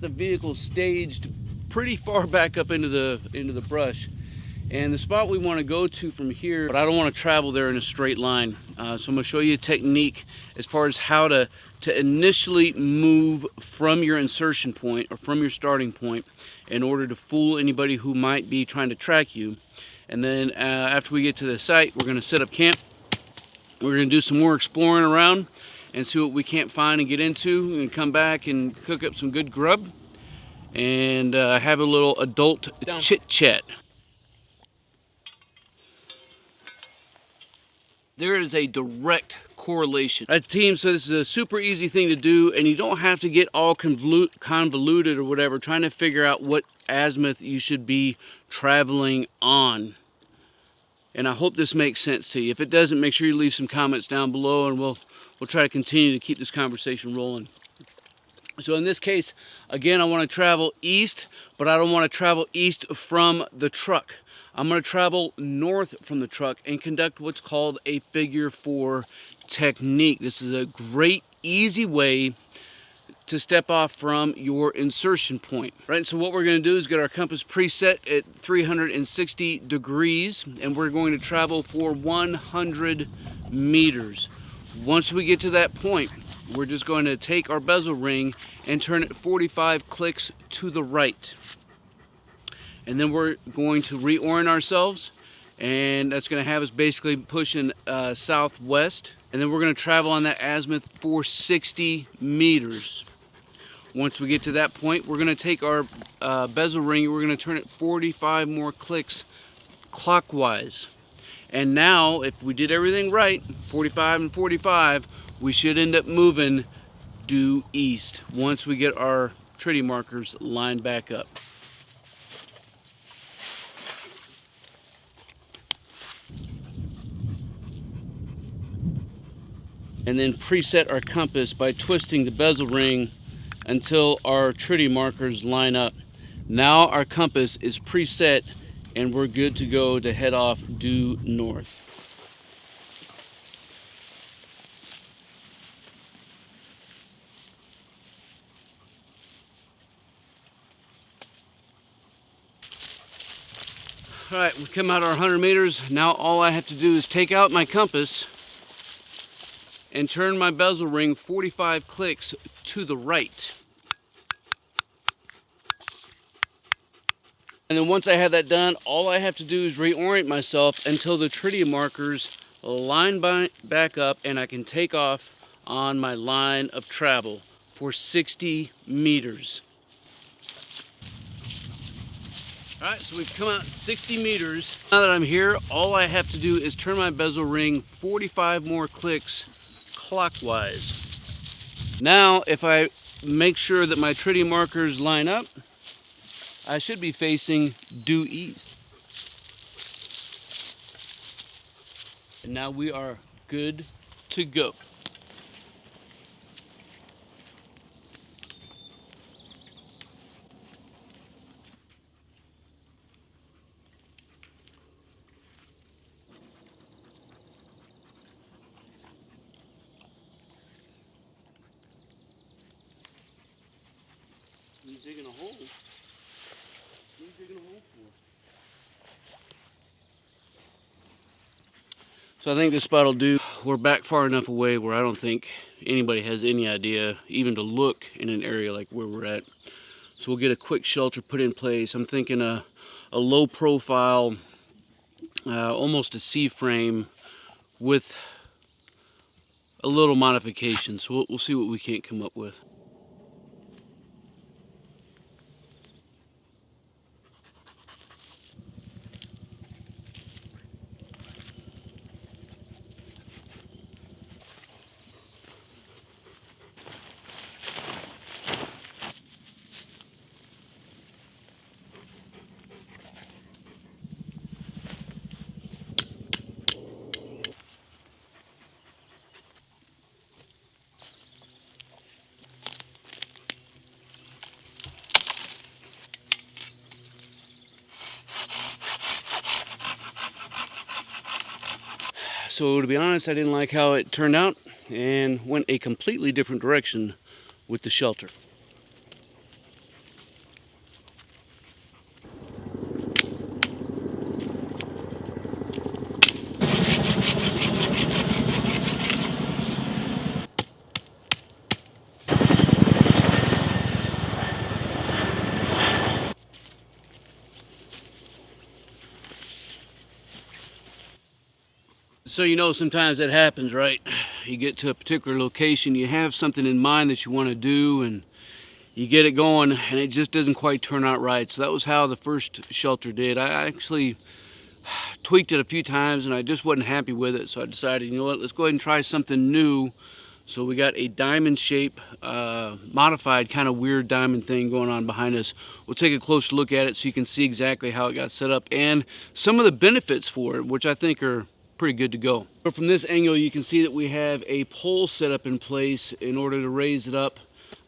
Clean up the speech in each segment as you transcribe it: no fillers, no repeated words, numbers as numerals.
the vehicle staged pretty far back up into the brush. And the spot we want to go to from here, but I don't want to travel there in a straight line. So I'm going to show you a technique as far as how to initially move from your insertion point or from your starting point in order to fool anybody who might be trying to track you. And then after we get to the site, we're going to set up camp. We're going to do some more exploring around and see what we can't find and get into, and come back and cook up some good grub and have a little adult chit chat. There is a direct correlation. Team, so this is a super easy thing to do, and you don't have to get all convoluted or whatever trying to figure out what azimuth you should be traveling on. And I hope this makes sense to you. If it doesn't, make sure you leave some comments down below, and we'll try to continue to keep this conversation rolling. So in this case, again, I want to travel east, but I don't want to travel east from the truck. I'm going to travel north from the truck and conduct what's called a figure 4 technique. This is a great, easy way to step off from your insertion point. Right, so what we're going to do is get our compass preset at 360 degrees, and we're going to travel for 100 meters. Once we get to that point, we're just going to take our bezel ring and turn it 45 clicks to the right. And then we're going to reorient ourselves, and that's going to have us basically pushing southwest. And then we're going to travel on that azimuth for 60 meters. Once we get to that point, we're going to take our bezel ring, we're going to turn it 45 more clicks clockwise. And now, if we did everything right, 45 and 45, we should end up moving due east once we get our treaty markers lined back up. And then preset our compass by twisting the bezel ring until our treaty markers line up. Now our compass is preset, and we're good to go to head off due north. All right, we've come out our 100 meters. Now all I have to do is take out my compass and turn my bezel ring 45 clicks to the right. And then once I have that done, all I have to do is reorient myself until the tritium markers line back up, and I can take off on my line of travel for 60 meters. All right, so we've come out 60 meters. Now that I'm here, all I have to do is turn my bezel ring 45 more clicks clockwise. Now, if I make sure that my tritium markers line up, I should be facing due east. And now we are good to go. You digging a hole? What are you digging a hole for? So I think this spot will do. We're back far enough away where I don't think anybody has any idea even to look in an area like where we're at. So we'll get a quick shelter put in place. I'm thinking a low profile, almost a C-frame with a little modification. So we'll see what we can't come up with. So to be honest, I didn't like how it turned out and went a completely different direction with the shelter. So you know sometimes that happens, right? You get to a particular location, you have something in mind that you want to do, and you get it going, and it just doesn't quite turn out right. So that was how the first shelter did. I actually tweaked it a few times, and I just wasn't happy with it. So I decided, you know what, let's go ahead and try something new. So we got a diamond shape, modified kind of weird diamond thing going on behind us. We'll take a closer look at it so you can see exactly how it got set up and some of the benefits for it, which I think are pretty good to go. So from this angle, you can see that we have a pole set up in place in order to raise it up.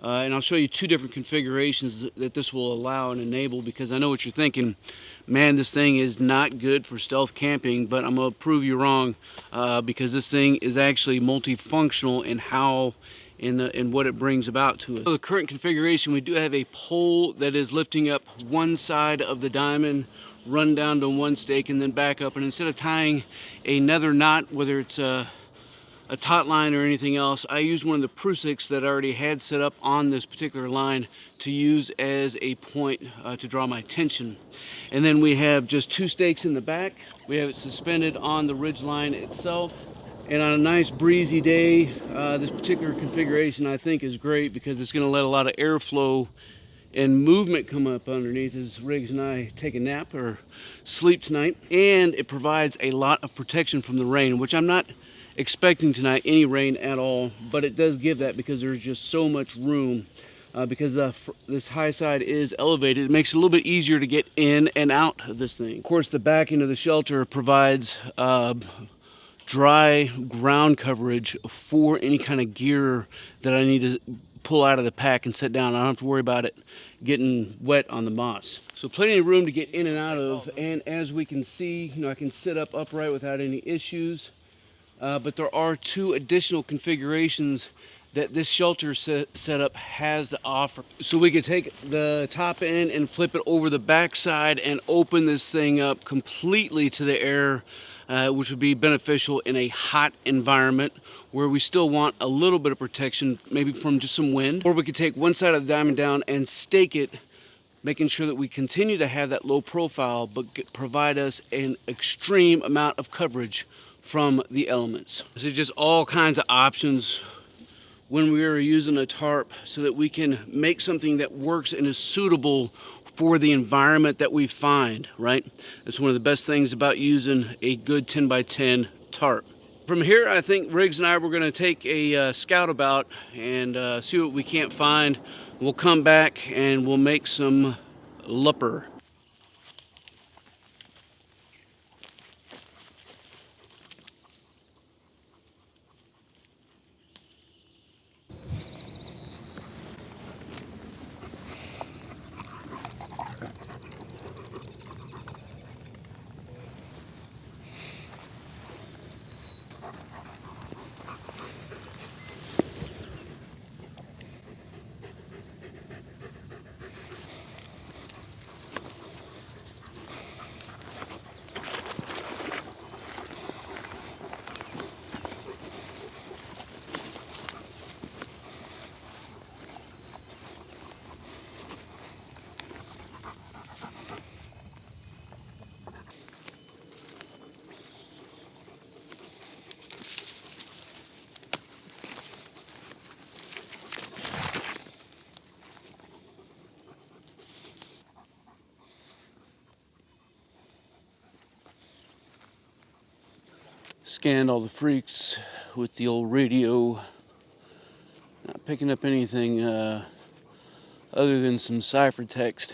And I'll show you two different configurations that this will allow and enable, because I know what you're thinking, man, this thing is not good for stealth camping, but I'm going to prove you wrong, because this thing is actually multifunctional in how in what it brings about to us. So the current configuration, we do have a pole that is lifting up one side of the diamond, run down to one stake and then back up, and instead of tying another knot, whether it's a taut line or anything else, I used one of the Prusiks that I already had set up on this particular line to use as a point to draw my tension. And then we have just two stakes in the back. We have it suspended on the ridge line itself. And on a nice breezy day, this particular configuration I think is great because it's going to let a lot of airflow and movement come up underneath as Riggs and I take a nap or sleep tonight. And it provides a lot of protection from the rain, which I'm not expecting tonight any rain at all, but it does give that because there's just so much room. Because this high side is elevated, it makes it a little bit easier to get in and out of this thing. Of course, the back end of the shelter provides dry ground coverage for any kind of gear that I need to pull out of the pack and set down. I don't have to worry about it getting wet on the moss. So plenty of room to get in and out of, and as we can see, you know, I can sit up upright without any issues. But there are two additional configurations that this shelter setup has to offer. So we could take the top end and flip it over the back side and open this thing up completely to the air, which would be beneficial in a hot environment where we still want a little bit of protection, maybe from just some wind. Or we could take one side of the diamond down and stake it, making sure that we continue to have that low profile, but provide us an extreme amount of coverage from the elements. So just all kinds of options when we are using a tarp so that we can make something that works and is suitable for the environment that we find, right? That's one of the best things about using a good 10 by 10 tarp. From here, I think Riggs and I were gonna take a scout about and see what we can't find. We'll come back and we'll make some lupper. Scanned all the freaks with the old radio, not picking up anything other than some cipher text.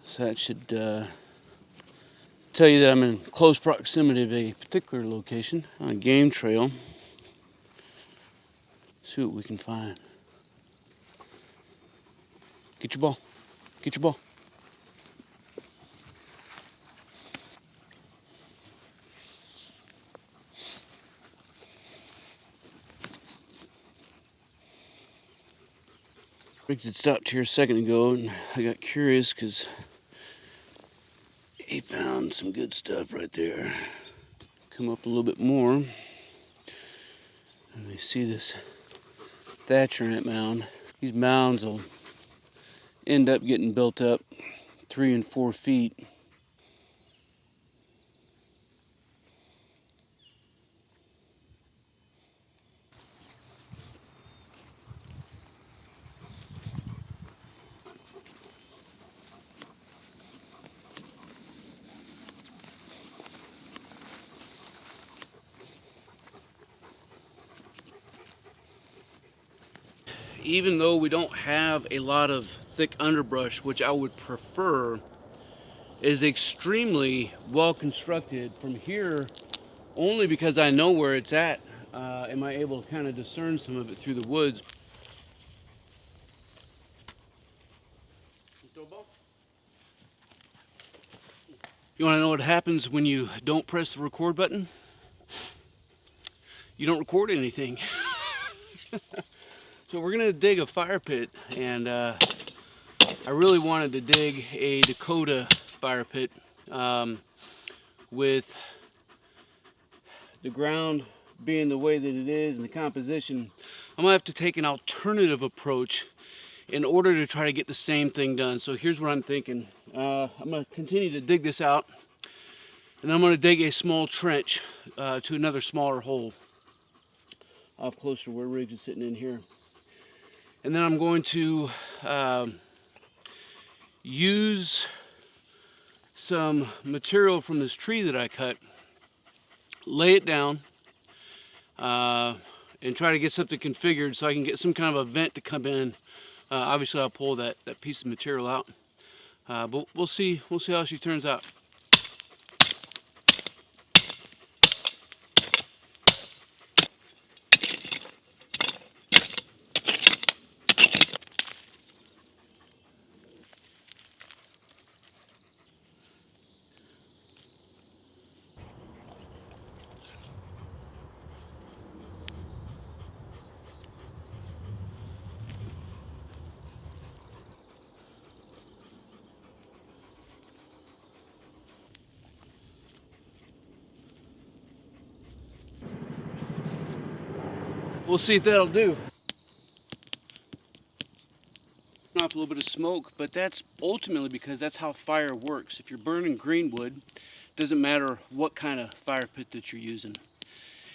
So that should tell you that I'm in close proximity of a particular location on a game trail. See what we can find. Get your ball. Get your ball. Riggs had stopped here a second ago, and I got curious because he found some good stuff right there. Come up a little bit more, and we see this thatcher ant mound. These mounds will end up getting built up 3 and 4 feet. even though we don't have a lot of thick underbrush, which I would prefer, is extremely well constructed. From here, only because I know where it's at, am I able to kind of discern some of it through the woods. You want to know what happens when you don't press the record button? You don't record anything. So we're gonna dig a fire pit, and I really wanted to dig a Dakota fire pit with the ground being the way that it is and the composition. I'm gonna have to take an alternative approach in order to try to get the same thing done. So here's what I'm thinking. I'm gonna continue to dig this out, and I'm gonna dig a small trench to another smaller hole off closer to where Riggs is sitting in here. And then I'm going to use some material from this tree that I cut, lay it down, and try to get something configured so I can get some kind of a vent to come in. Obviously I'll pull that piece of material out, but we'll see how she turns out. We'll see if that'll do. Off a little bit of smoke, but that's ultimately because that's how fire works. If you're burning green wood, doesn't matter what kind of fire pit that you're using.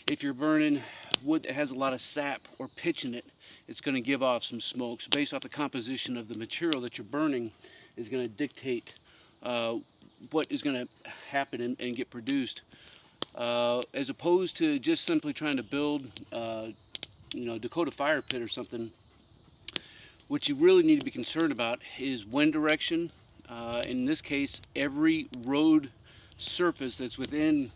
If you're burning wood that has a lot of sap or pitch in it, it's going to give off some smoke. So based off the composition of the material that you're burning is going to dictate what is going to happen and get produced, as opposed to just simply trying to build Dakota fire pit or something. What you really need to be concerned about is wind direction. In this case, every road surface that's within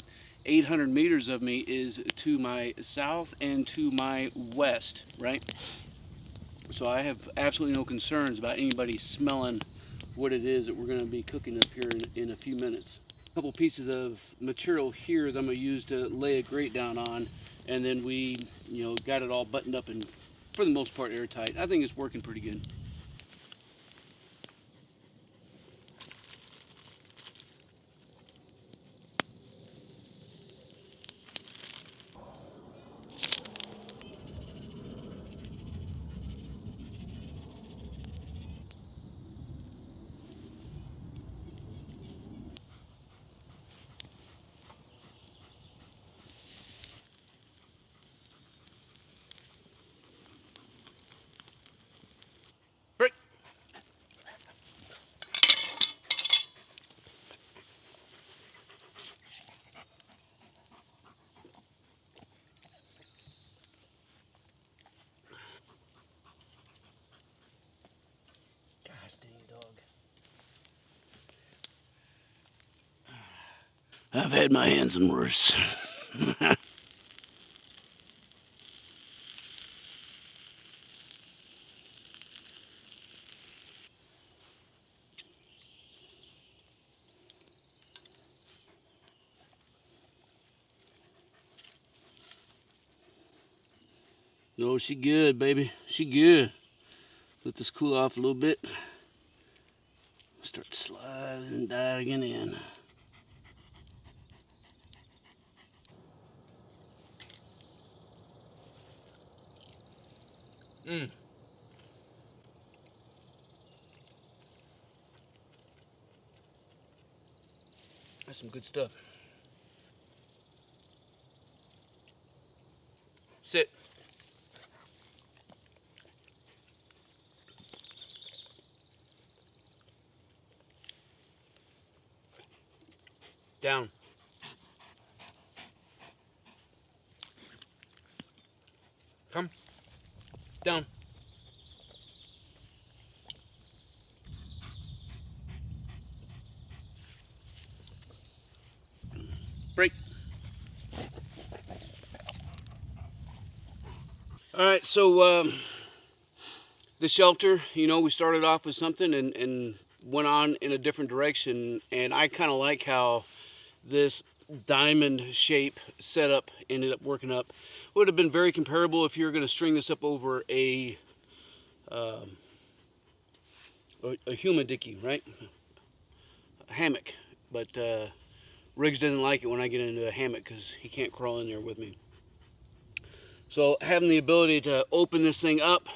800 meters of me is to my south and to my west, right? So I have absolutely no concerns about anybody smelling what it is that we're going to be cooking up here in a few minutes. A couple pieces of material here that I'm going to use to lay a grate down on, and then we got it all buttoned up and for the most part airtight. I think it's working pretty good. Break. Gosh dang it, dog. I've had my hands in worse. No, she good, baby. She good. Let this cool off a little bit. Start sliding and diving in. That's some good stuff. Sit. Down. Come. Down. All right, so the shelter, you know, we started off with something and went on in a different direction, and I kind of like how this diamond shape setup ended up working up. Would have been very comparable if you were going to string this up over a humidiki, right? A hammock. But Riggs doesn't like it when I get into a hammock because he can't crawl in there with me. So having the ability to open this thing up,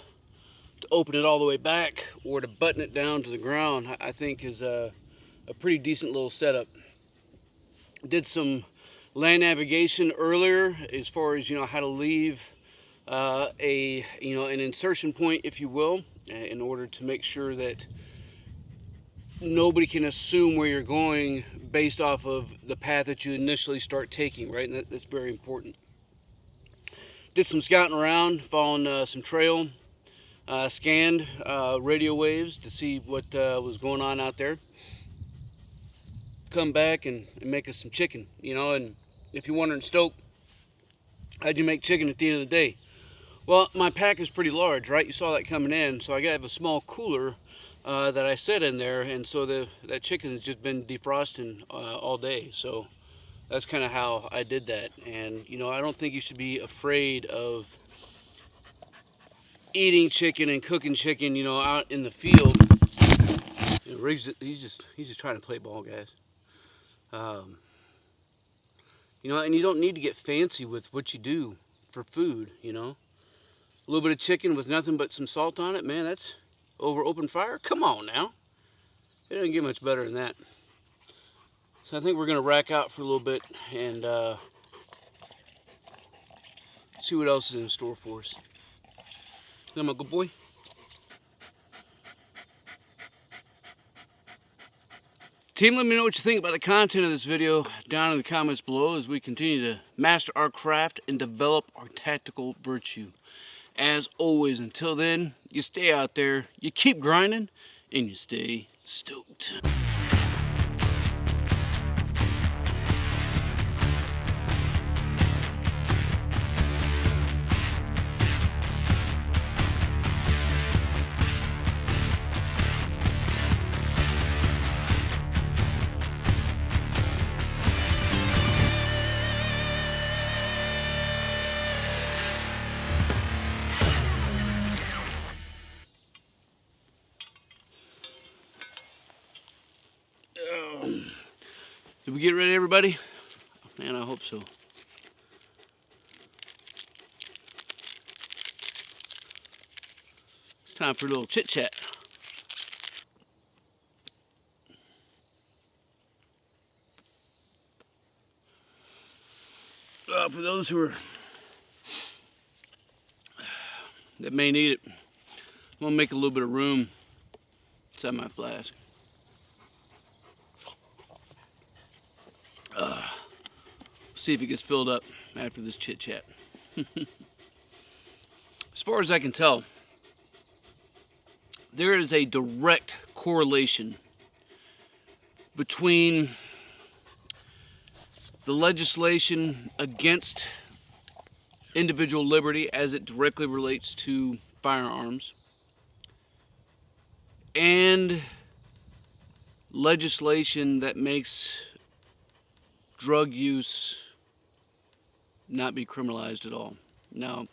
to open it all the way back, or to button it down to the ground, I think is a pretty decent little setup. Did some land navigation earlier as far as, you know, how to leave an insertion point, if you will, in order to make sure that nobody can assume where you're going based off of the path that you initially start taking, right? And that's very important. Did some scouting around, following some trail, scanned radio waves to see what was going on out there. Come back and make us some chicken, you know. And if you're wondering, Stoke, how'd you make chicken at the end of the day? Well, my pack is pretty large, right? You saw that coming in, so I got to have a small cooler that I set in there, and so that chicken has just been defrosting all day. So that's kind of how I did that. And you know, I don't think you should be afraid of eating chicken and cooking chicken, you know, out in the field. You know, Riggs, he's just trying to play ball, guys. You know, and you don't need to get fancy with what you do for food, you know. A little bit of chicken with nothing but some salt on it, man, that's over open fire. Come on now. It doesn't get much better than that. So I think we're going to rack out for a little bit and see what else is in store for us. Is that my good boy? Team, let me know what you think about the content of this video down in the comments below as we continue to master our craft and develop our tactical virtue. As always, until then, you stay out there, you keep grinding, and you stay stoked. Did we get ready, everybody? Man, I hope so. It's time for a little chit chat. For those that may need it, I'm gonna make a little bit of room inside my flask. See if it gets filled up after this chit chat. As far as I can tell, there is a direct correlation between the legislation against individual liberty as it directly relates to firearms and legislation that makes drug use not be criminalized at all. Now,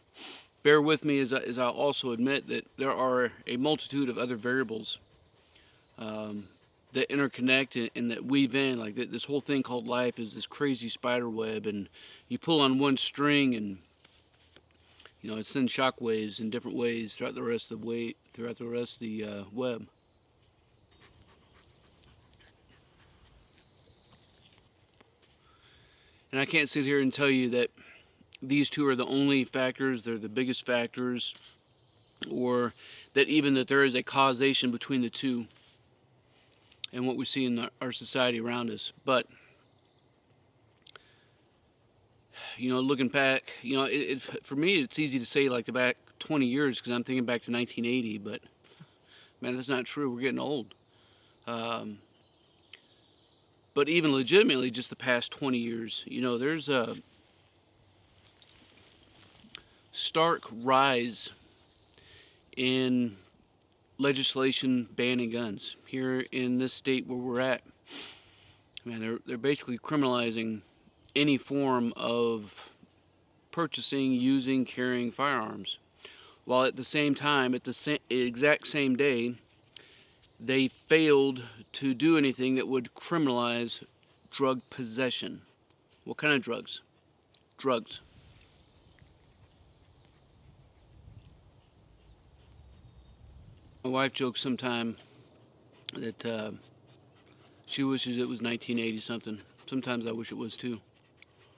bear with me as I also admit that there are a multitude of other variables that interconnect and that weave in. Like this whole thing called life is this crazy spider web, and you pull on one string and, you know, it sends shock waves in different ways throughout the rest of the web. And I can't sit here and tell you that these two are the only factors, they're the biggest factors, or that even that there is a causation between the two and what we see in our society around us. But, you know, looking back, you know, for me it's easy to say like the back 20 years because I'm thinking back to 1980, but man, that's not true. We're getting old. But even legitimately just the past 20 years, you know, there's stark rise in legislation banning guns here in this state where we're at. Man, they're basically criminalizing any form of purchasing, using, carrying firearms, while at the same time, at the exact same day, they failed to do anything that would criminalize drug possession. What kind of drugs? Drugs. My wife jokes sometime that she wishes it was 1980 something. Sometimes I wish it was too.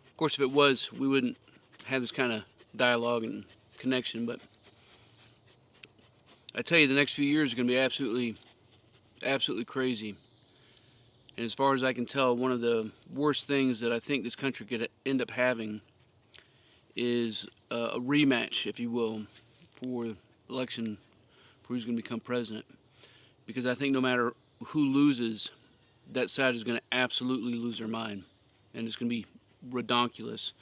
Of course, if it was, we wouldn't have this kind of dialogue and connection, but I tell you, the next few years are going to be absolutely crazy. And as far as I can tell, one of the worst things that I think this country could end up having is a rematch, if you will, for election for who's going to become president. Because I think no matter who loses, that side is going to absolutely lose their mind. And it's going to be redonkulous.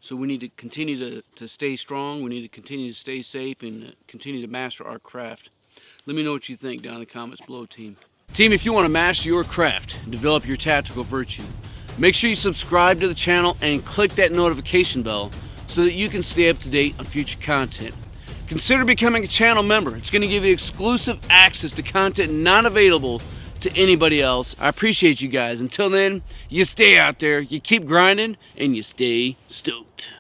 So we need to continue to stay strong. We need to continue to stay safe and continue to master our craft. Let me know what you think down in the comments below, team. Team, if you want to master your craft and develop your tactical virtue, make sure you subscribe to the channel and click that notification bell so that you can stay up to date on future content. Consider becoming a channel member. It's going to give you exclusive access to content not available to anybody else. I appreciate you guys. Until then, you stay out there, you keep grinding, and you stay stoked.